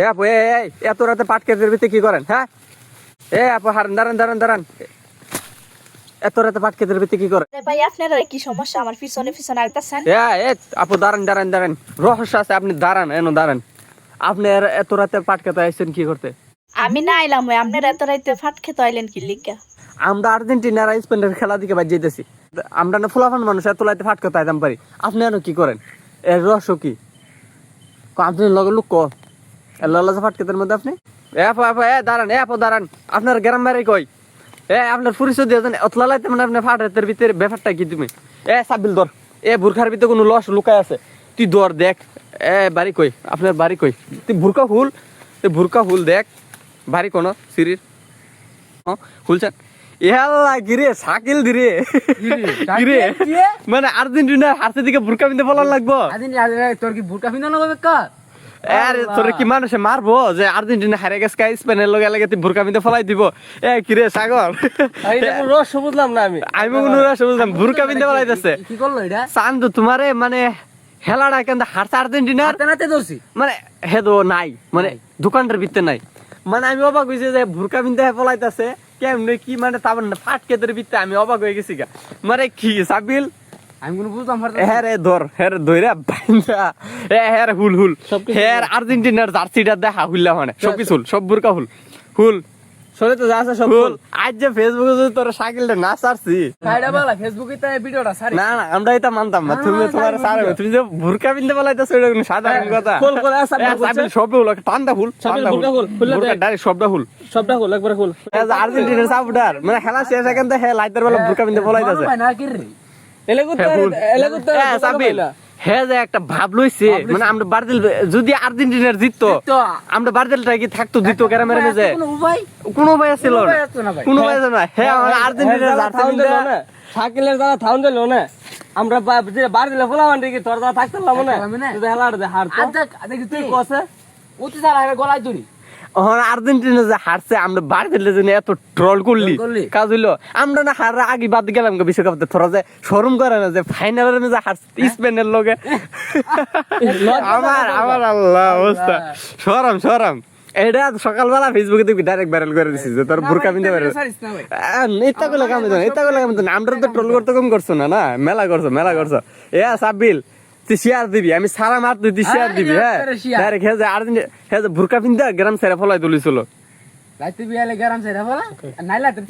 এ আপু এত রাতে পাট ক্ষেতের ভিতরে কি করেন? হ্যাঁ এ আপু হারান, দাঁড়ান এত রাতে পাট ক্ষেতের ভিতরে কি করেন? ভাই আপনারা কি সমস্যা? আমার পিছনে পিছনে আইতাছেন। এ আপু দাঁড়ান রহস্য আছে, আপনি দাঁড়ান। আপনি এত রাতে পাট খেতে আসছেন কি করতে? আমি না আইলাম ওই আপনারা এত রাইতে ফাট খেতে আইলেন কি লিগা? আমরা আর্জেন্টিনার স্পেনের খেলা দিকে বাজ যেতেছি। আমরা না ফুলাফান মানুষ, এত রাতে ফাট খেতে আইতাম পারি, আপনি এনো কি করেন? এর রহস্য কি? আপনি লগে লোক লালাজা ফাট খেতের মধ্যে আপনি দাঁড়ান আপনার গ্রাম বাড়ি কই? আপনার পরিচয় দিয়ে জানেন অতলা লাইতে মানে আপনার ফাট হাতের ভিতরে ব্যাপারটা কি? তুমি সাবিল ধর, বুরখার ভিতরে কোনো লস লুকায় আছে, তুই ধর দেখ। বাড়ি কই আপনার? বাড়ি কই? তুই ভুরকা হুল দেখ বাড়ি কোন সিরির হুলছেন গিরে শাকিল দিরে গিরে মানে আর্জেন্টিনা হারতে দিকে ভুরকা পিনতে বলার লাগবো। তোর কি বুরকা পিন্ধানো হবে কার? আরে তোর কি মানুষে মারবো যে আর্জেন্টিনা হারে গেছে স্পেনের লগে লাগে তুই ভুরকা পিনতে ফলাই দিব? কিরে সাগর, রস বুঝলাম না আমি কোনো রস বুঝলাম, ভুরকা পিনতে ফলাইতেছে। কি করলো এটা? চান্দু তোমারে মানে হেলাটা কেন হারছে আর্জেন্টিনার নাতে ধরছি মানে হেদো নাই, মানে দোকানটার ভিতরে নাই। মানে আমি অবাক হয়েছি যে ভুরকা পিনতে ফলাইতেছে কেমনে কি, মানে তারপর ফাট কেদের ভিতরে আমি অবাক হয়ে গেছি গা। মানে কি সাবিল আমি কোনো বুঝলাম ধইরা বাইন্দা হুল আর্জেন্টিনার জার্সিটা দেখা হুল্লা মানে সবকিছু সব বুরকা হুল সরে তো যাচ্ছে সব হুল। আজ যে ফেসবুকে যদি তোর সাইকেলটা না ছাড়ছি, কাইডা বলা ফেসবুকে তো ভিডিওটা সারি না আমরা এটা মানতাম না। তুমি তোমার সারা তুমি যে ভুরকা পিনতে বলাইতেছো এটা কোনো সাধারণ কথা। খোল খোল সাবিল সবটা হুল, টান্দা হুল, ডাইরেক্ট সবটা হুল একবারে খোল আর্জেন্টিনার সাপোর্টার মানে খেলা শেষ এখন তো লাইটার বেলা ভুরকা পিনতে বলাইতেছে। না কি রে এলাকুত সাবিল যে একটা ভাব লইছে, মানে আমরা ব্রাজিল যদি আর্জেন্টিনার জিততো, আমরা ব্রাজিলটা কি থাকতো দিত গ্রামের মেজে? কোনো উপায় ছিল না, কোনো উপায় ছিল না। আর্জেন্টিনার সাকিলের দ্বারা থাউন দিল না, আমরা বার দিলে ফোলামান দেখি তোর দ্বারা থাকতে না হেলার দে হার দেখি তুই কসে উতি সারা গলায় ধরি। আর্জেন্টিনা যে হারছে আমরা ব্রাজিলের জন্য এত ট্রল করলি, কাজ হইলো? আমরা না হার আগে বাদ গেলাম বিশ্বকাপ, তোরা যে শরম করে না যে ফাইনালের মধ্যে হারছে স্পেনের লগে। আমার আল্লাহ অবস্থা, সরম এটা সকালবেলা ফেসবুকে দেখবি ডাইরেক্ট ভাইরাল করে দিছিস যে তোর বুরকা পিনতে পারে। এটা গুলো কাম না, আমরা তো ট্রোল করতে কম করছো না মেলা করছো। সাবিল তুই শেয়ার দিবি, আমি সারা মার তুই শেয়ার দিবি। ডাইরেক্ট আর্জেন্টিনা ভুরকা পিনতে গ্রাম ছেড়ে ফলাই তুলিছিল। রাইতে বিয়ালে গরম সেরা বলা নাইলা তো